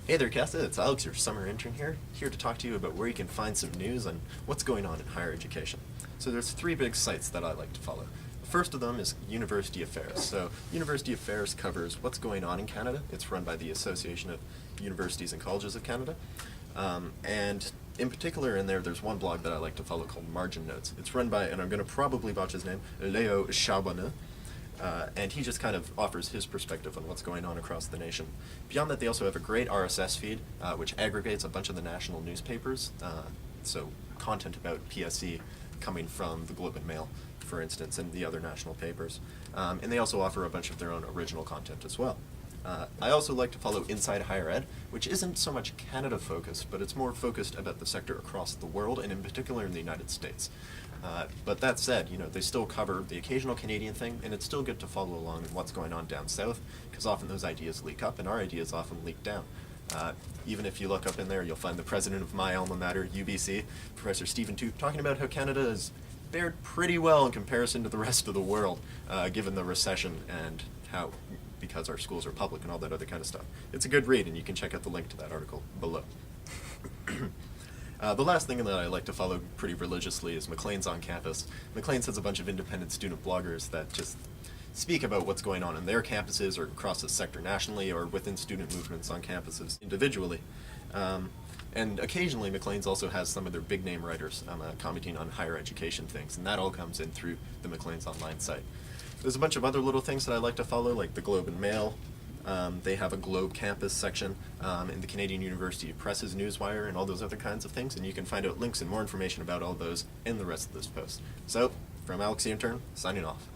Hey there, CASA. It's Alex, your summer intern here to talk to you about where you can find some news on what's going on in higher education. So there's three big sites that I like to follow. The first of them is University Affairs. So University Affairs covers what's going on in Canada. It's run by the Association of Universities and Colleges of Canada. And in particular in there's one blog that I like to follow called Margin Notes. It's run by, and I'm going to probably botch his name, Léo Charbonneau. And he just kind of offers his perspective on what's going on across the nation. Beyond that, they also have a great RSS feed, which aggregates a bunch of the national newspapers, so content about PSC coming from the Globe and Mail, for instance, and the other national papers. And they also offer a bunch of their own original content as well. I also like to follow Inside Higher Ed, which isn't so much Canada-focused, but it's more focused about the sector across the world, and in particular in the United States. But that said, they still cover the occasional Canadian thing, and it's still good to follow along in what's going on down south, because often those ideas leak up, and our ideas often leak down. Even if you look up in there, you'll find the president of my alma mater, UBC, Professor Stephen Tooth, talking about how Canada has fared pretty well in comparison to the rest of the world, given the recession and how, because our schools are public and all that other kind of stuff. It's a good read, and you can check out the link to that article below. The last thing that I like to follow pretty religiously is McLain's on campus. McLain's has a bunch of independent student bloggers that just speak about what's going on in their campuses or across the sector nationally or within student movements on campuses individually. And occasionally McLain's also has some of their big name writers commenting on higher education things, and that all comes in through the McLain's online site. There's a bunch of other little things that I like to follow, like the Globe and Mail. They have a Globe campus section in the Canadian University Press's Newswire and all those other kinds of things, and you can find out links and more information about all those in the rest of this post. So, from Alex the Intern, signing off.